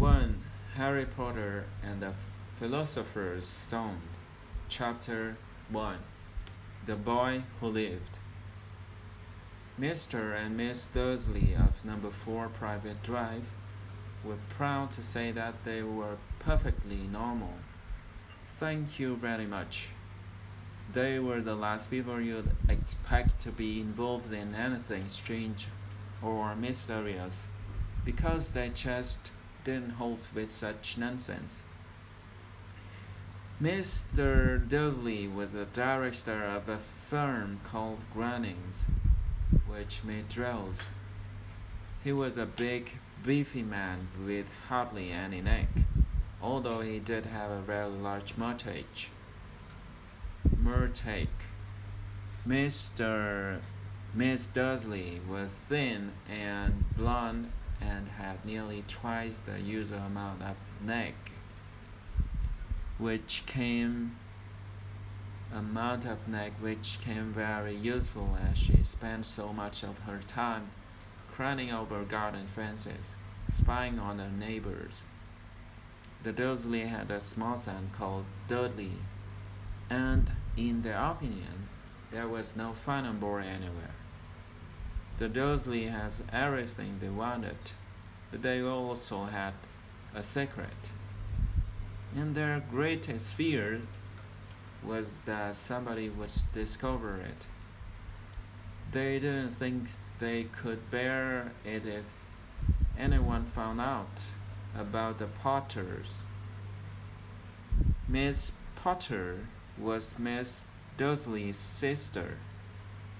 1. Harry Potter and the Philosopher's Stone. Chapter 1. The Boy Who Lived. Mr. and Miss Dursley of Number 4 Private Drive were proud to say that they were perfectly normal. Thank you very much. They were the last people you'd expect to be involved in anything strange or mysterious, because they just didn't hold with such nonsense. Mr. Dursley was a director of a firm called Grunnings, which made drills. He was a big, beefy man with hardly any neck, although he did have a very large mortgage. Miss Dursley was thin and blonde and had nearly twice the usual amount of neck, which came very useful as she spent so much of her time crawling over garden fences, spying on her neighbors. The Dursley had a small son called Dudley, and in their opinion, there was no finer boy anywhere. The Dursley had everything they wanted, but they also had a secret, and their greatest fear was that somebody would discover it. They didn't think they could bear it if anyone found out about the Potters. Miss Potter was Miss Dursley's sister,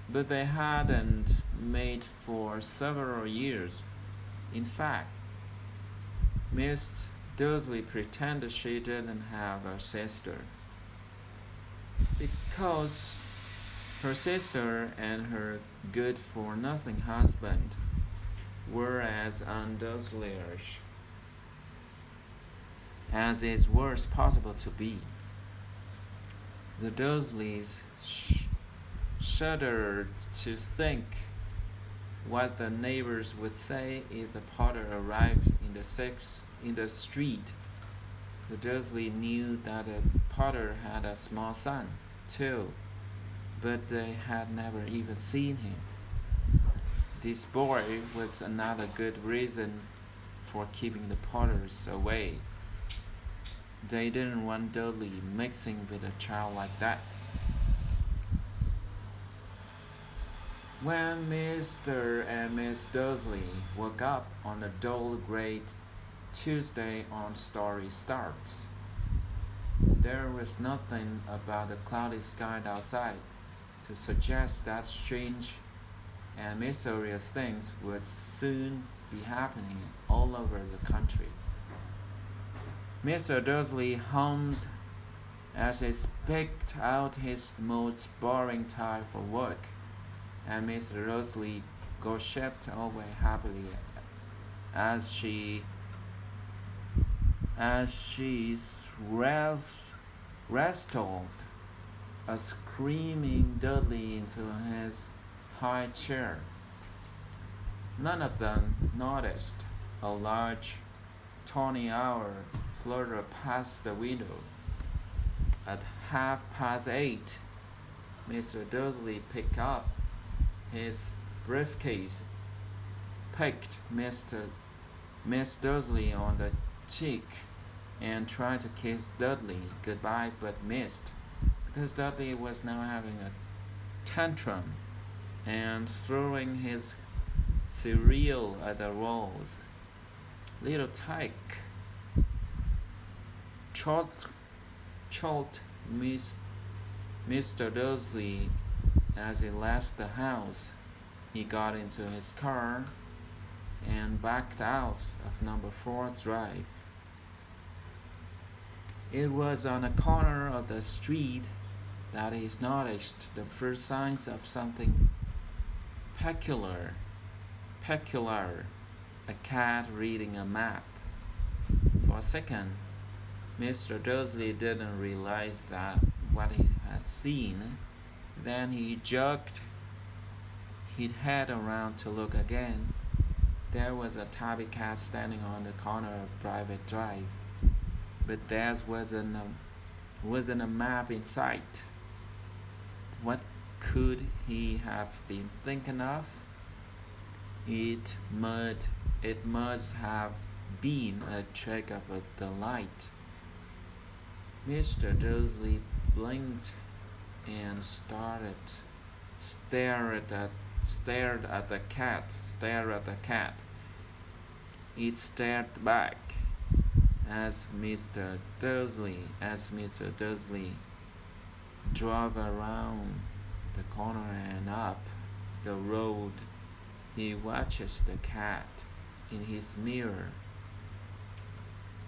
but they hadn't met for several years. In fact, Miss Dursley pretended she didn't have a sister, because her sister and her good-for-nothing husband were as undurslyish as it was possible to be. The Dursleys shuddered to think what the neighbors would say if the Potter arrived in the street. The Dursley knew that the Potter had a small son, too, but they had never even seen him. This boy was another good reason for keeping the Potters away. They didn't want Dudley mixing with a child like that. When Mr. and Miss Dursley woke up on a dull gray Tuesday on Story starts, there was nothing about the cloudy sky outside to suggest that strange and mysterious things would soon be happening all over the country. Mr. Dursley hummed as he picked out his most boring tie for work, and Mr. Dursley gossiped away happily as she wrestled a screaming Dudley into his high chair. None of them noticed a large, tawny owl fluttered past the window. At 8:30, Mr. Dursley picked up his briefcase, picked Miss Dursley on the cheek, and tried to kiss Dudley goodbye, but missed, because Dudley was now having a tantrum and throwing his cereal at the walls. Little Tyke choked Mr. Dursley as he left the house. He got into his car and backed out of Number 4 Drive. It was on a corner of the street that he noticed the first signs of something peculiar, a cat reading a map. For a second, Mr. Dursley didn't realize that what he had seen. Then he jerked his head around to look again, There was a tabby cat standing on the corner of Private Drive, but there wasn't a map in sight. What could he have been thinking of? It must, it must have been a trick of the light. Mr. Dursley blinked and stared at stared at the cat. It stared back as Mr. Dursley drove around the corner and up the road. He watches the cat in his mirror.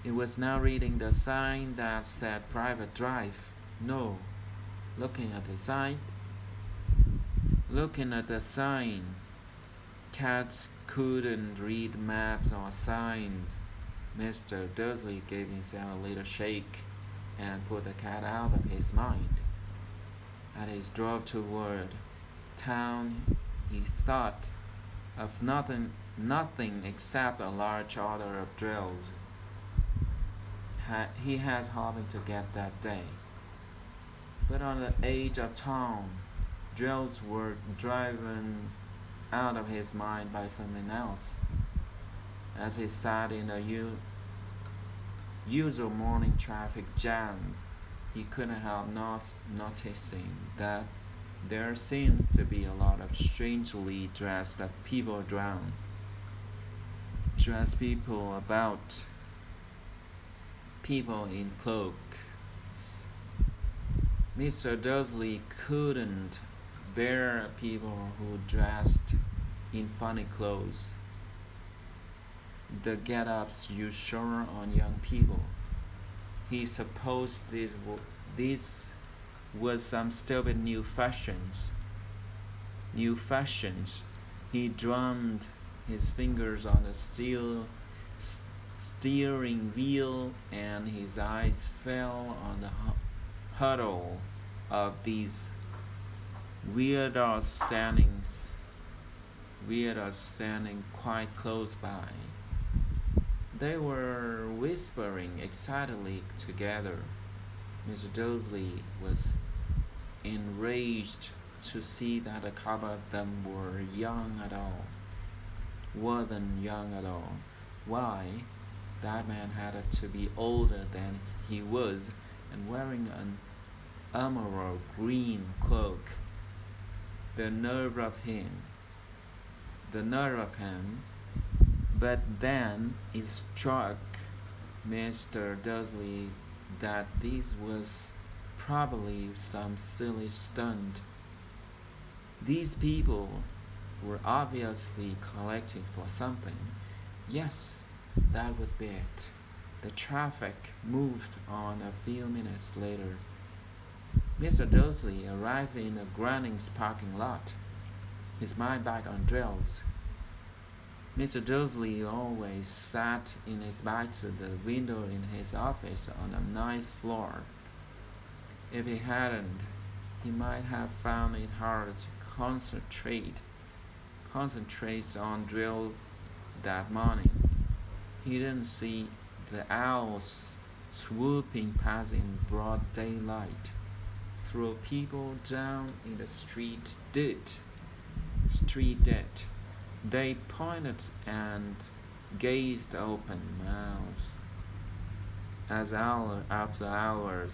It was now reading the sign that said Private Drive. No, looking at the sign, looking at the sign. Cats couldn't read maps or signs. Mr. Dursley gave himself a little shake and put the cat out of his mind. As he drove toward town, he thought of nothing except a large order of drills he has hoping to get that day. But on the edge of town, drills were driven out of his mind by something else. As he sat in the usual morning traffic jam, he couldn't help not noticing that there seems to be a lot of strangely dressed people around. Dressed people about, people in cloaks. Mr. Dursley couldn't bear people who dressed in funny clothes. The get-ups you sure on young people. He supposed this was some stupid new fashions. New fashions. He drummed his fingers on the steering wheel, and his eyes fell on the huddle of these weirdos standing quite close by. They were whispering excitedly together. Mr. Dursley was enraged to see that a couple of them weren't young at all. Why, that man had to be older than he was and wearing an emerald green cloak. The nerve of him. But then it struck Mr. Dursley that this was probably some silly stunt. These people were obviously collecting for something. Yes, that would be it. The traffic moved on a few minutes later. Mr. Dursley arrived in the Grunnings parking lot, his mind back on drills. Mr. Dursley always sat in his back to the window in his office on the ninth floor. If he hadn't, he might have found it hard to concentrate on drills that morning. He didn't see the owls swooping past in broad daylight, throw people down in the street did. They pointed and gazed open mouthed as hour after hour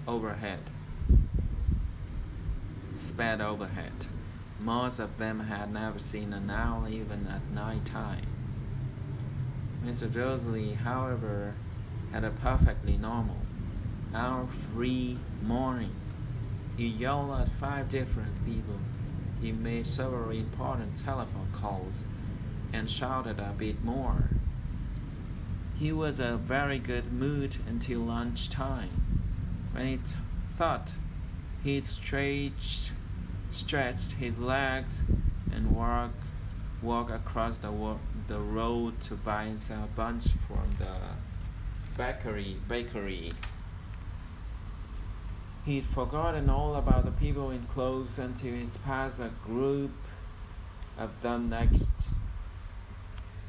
overhead. Sped overhead. Most of them had never seen an owl even at night time. Mr. Dursley, however, had a perfectly normal, owl-free morning. He yelled at 5 different people. He made several important telephone calls and shouted a bit more. He was in a very good mood until lunchtime, when he thought he stretched his legs and walked across the road to buy himself a bunch from the bakery. He'd forgotten all about the people in clothes until he passed a group of them next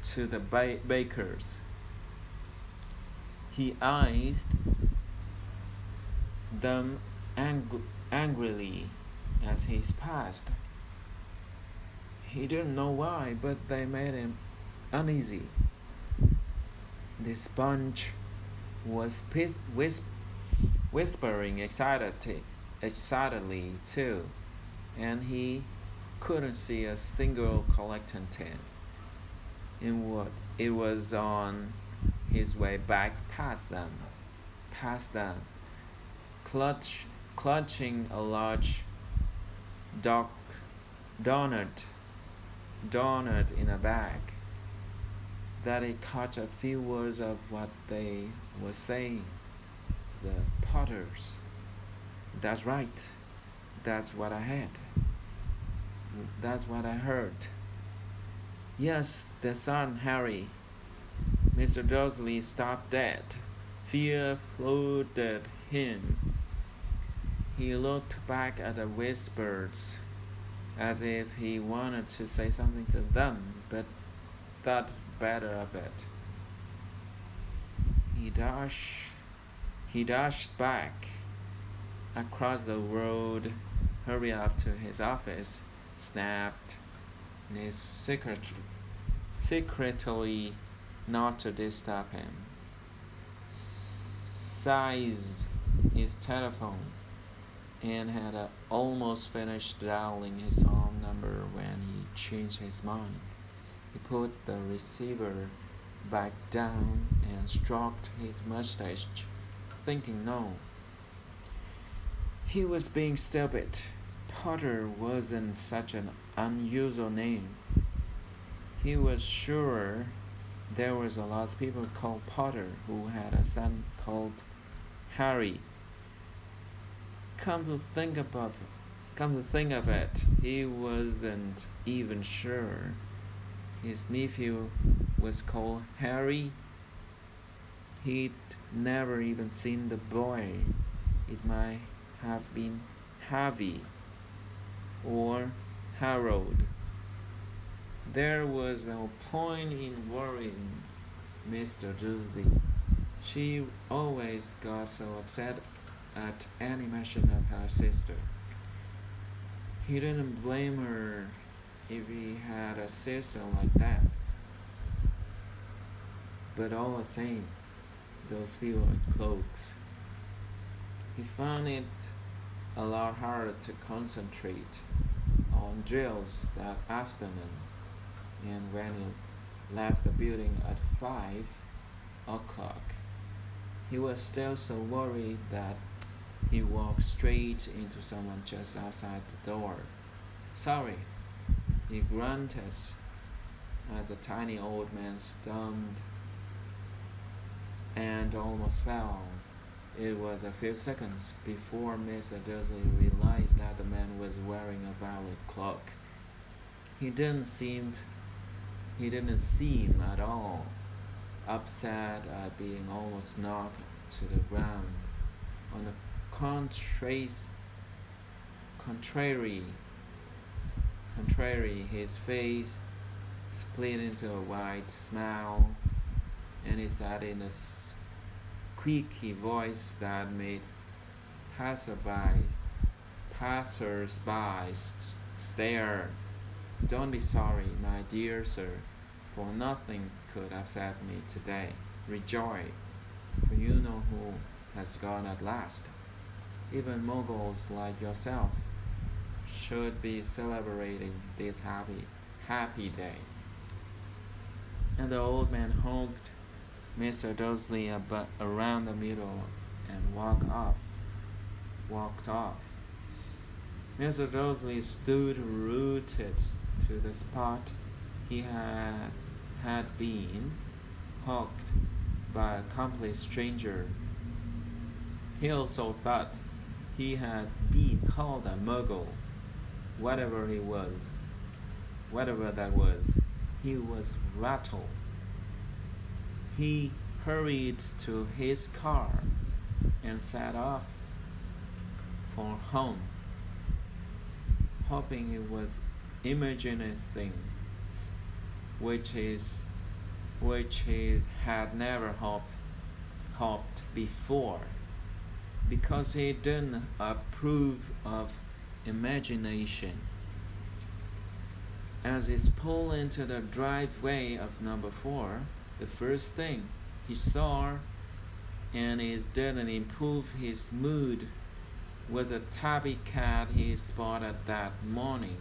to the bakers. He eyed them angrily as he passed. He didn't know why, but they made him uneasy. This bunch was whispering excitedly too, and he couldn't see a single collecting tin. It was on his way back past them, clutching a large dark donut, donut in a bag, that he caught a few words of what they were saying. The Potters. That's right. That's what I had. That's what I heard. Yes, their son Harry. Mr. Dursley stopped dead. Fear flooded him. He looked back at the whispers as if he wanted to say something to them, but thought better of it. He dashed back across the road, hurried up to his office, snapped in his secretly not to disturb him, seized his telephone, and had almost finished dialing his home number when he changed his mind. He put the receiver back down and stroked his mustache, thinking no. He was being stupid. Potter wasn't such an unusual name. He was sure there was a lot of people called Potter who had a son called Harry. Come to think of it, he wasn't even sure his nephew was called Harry. He'd never even seen the boy. It might have been Harvey or Harold. There was no point in worrying Mr. Dursley. She always got so upset at any mention of her sister. He didn't blame her if he had a sister like that. But all the same, those people in cloaks. He found it a lot harder to concentrate on drills that afternoon, and when he left the building at 5 o'clock, he was still so worried that he walked straight into someone just outside the door. Sorry, he grunted as the tiny old man stumped and almost fell. It was a few seconds before Mr. Dursley realized that the man was wearing a violet cloak. He didn't seem at all upset at being almost knocked to the ground. On the contrary, his face split into a wide smile, and he said in a squeaky voice that made passers-by stare, "Don't be sorry, my dear sir, for nothing could upset me today. Rejoice, for you know who has gone at last. Even moguls like yourself should be celebrating this happy day." And the old man hugged Mr. Dursley around the middle and walked off. Mr. Dursley stood rooted to the spot he had been hugged by a complete stranger. He also thought he had been called a muggle. Whatever that was, he was rattled. He hurried to his car and set off for home, hoping it was imaginary things, which is which he had never hoped before, because he didn't approve of imagination. As he pulled into the driveway of number 4, the first thing he saw, and it didn't improve his mood, was a tabby cat he spotted that morning.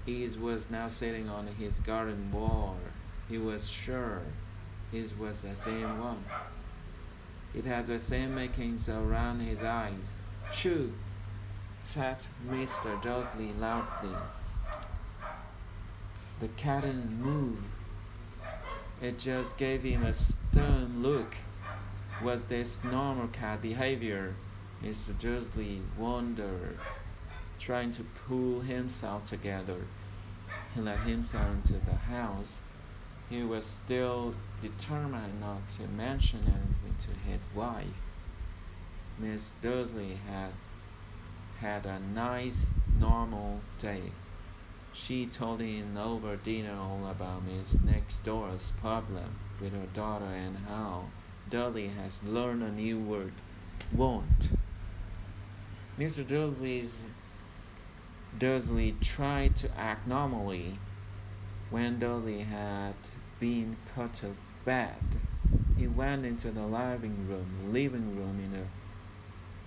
It was now sitting on his garden wall. He was sure it was the same one. It had the same markings around his eyes. "Shoo!" said Mr. Dursley loudly. The cat didn't move. It just gave him a stern look. Was this normal cat behavior? Mr. Dursley wondered. Trying to pull himself together, he let himself into the house. He was still determined not to mention anything to his wife. Miss Dursley had a nice, normal day. She told him over dinner all about Miss Next Door's problem with her daughter and how Dudley has learned a new word, won't. Mr. Dursley tried to act normally. When Dudley had been put to bed, he went into the living room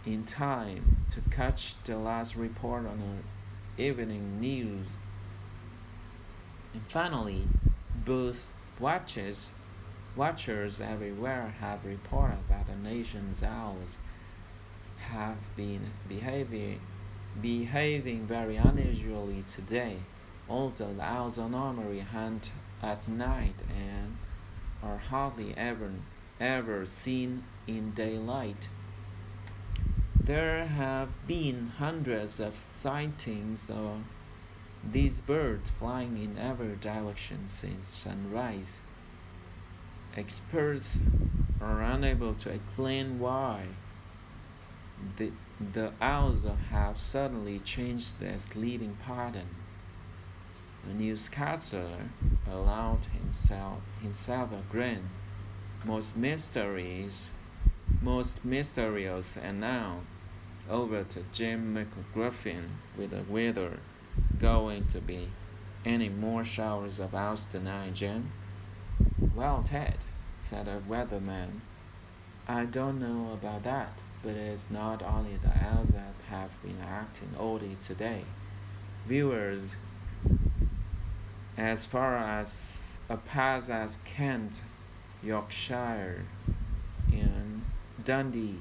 in time to catch the last report on the evening news. And finally, both watchers everywhere have reported that the nation's owls have been behaving very unusually today. Although the owls normally hunt at night and are hardly ever seen in daylight, there have been hundreds of sightings of these birds flying in every direction since sunrise. Experts are unable to explain why the owls have suddenly changed their sleeping pattern. The newscaster allowed himself a grin. Most mysterious and now over to Jim McGruffin with the weather. Going to be any more showers of owls tonight, Jim? "Well, Ted," said the weatherman, "I don't know about that, but it's not only the owls that have been acting oddly today. Viewers as far as a pass as Kent, Yorkshire, and Dundee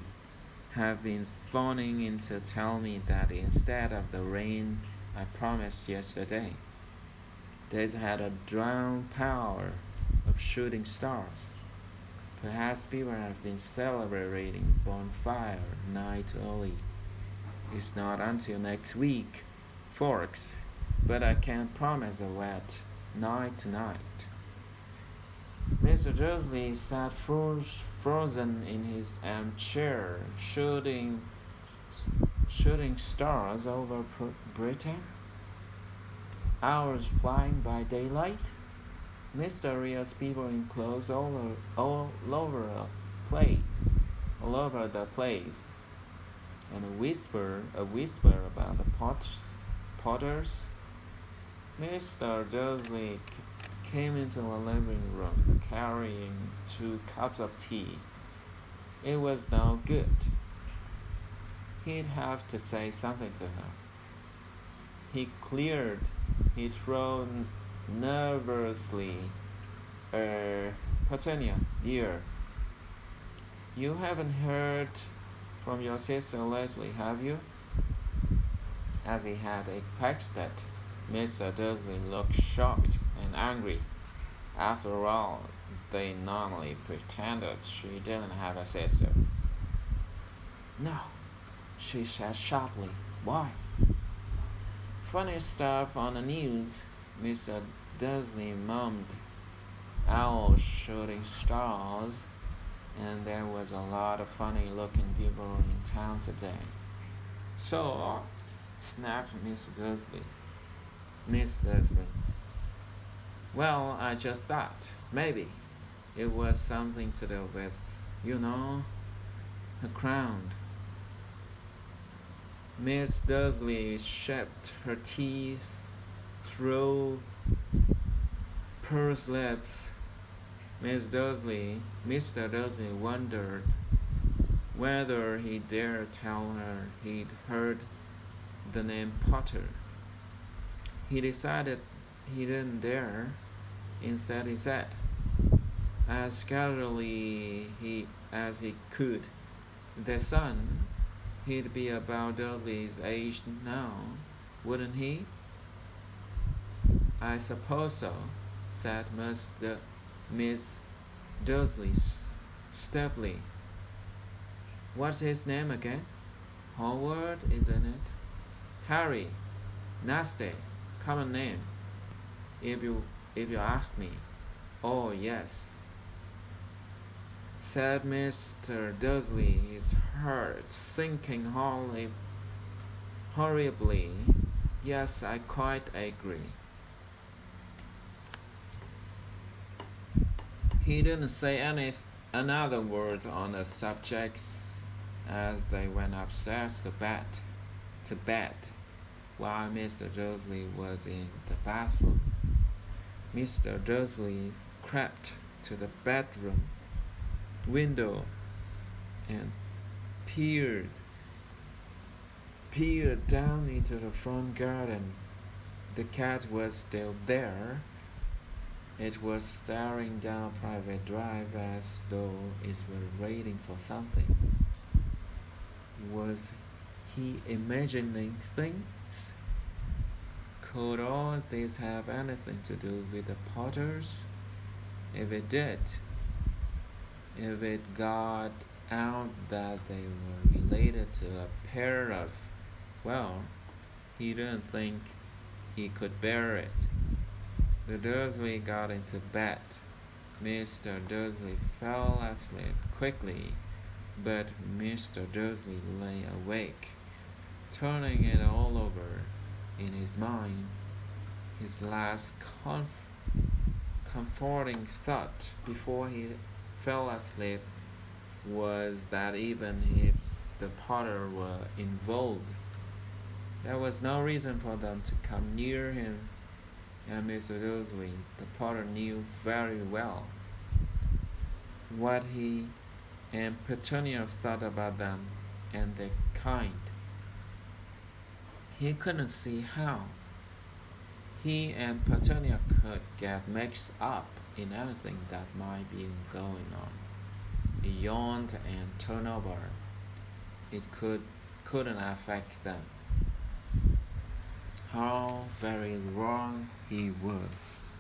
have been phoning in to tell me that instead of the rain I promised yesterday, they've had a downpour of shooting stars. Perhaps people have been celebrating bonfire night early. It's not until next week, folks, but I can't promise a wet night tonight." Mr. Dursley sat frozen in his armchair, shooting stars over Britain, hours flying by daylight, mysterious people in clothes all over the place, and a whisper about the potters. Mr. Dursley came into the living room carrying 2 cups of tea. It was no good. He'd have to say something to her. He cleared his throat nervously. "Petunia, dear, you haven't heard from your sister Leslie, have you?" As he had expected, Mr. Dursley looked shocked and angry. After all, they normally pretended she didn't have a sister. "No," she said sharply. "Why?" "Funny stuff on the news," Mr. Dursley mumbled. "Owls shooting stars, and there was a lot of funny-looking people in town today." "So?" snapped Miss Dursley. "Well, I just thought, maybe It was something to do with, you know, her crown. Miss Dursley shut her teeth through pursed lips. Mr. Dursley wondered whether he dared tell her he'd heard the name Potter. He decided he didn't dare. Instead, he said, as casually as he could, "The son, he'd be about Dudley's age now, wouldn't he?" "I suppose so," said Miss Dursley stiffly. "What's his name again? Howard, isn't it?" "Harry. Nasty, common name, if you ask me." "Oh, yes," said Mr. Dursley, his heart sinking horribly. "Yes, I quite agree." He didn't say another word on the subject as they went upstairs to bed, while Mr. Dursley was in the bathroom. Mr. Dursley crept to the bedroom window and peered down into the front garden. The cat was still there. It was staring down Private Drive as though it were waiting for something. Was he imagining things? Could all this have anything to do with the Potters? If it did, if it got out that they were related to a pair of, well, he didn't think he could bear it. The Dursley got into bed. Mr. Dursley fell asleep quickly, but Mr. Dursley lay awake, turning it all over in his mind. His last comforting thought before he fell asleep was that even if the Potter were in vogue, there was no reason for them to come near him, and Mr. Dursley, the Potter, knew very well what he and Petunia thought about them and their kind. He couldn't see how he and Petunia could get mixed up in anything that might be going on. He yawned and turned over. It couldn't affect them. How very wrong he was.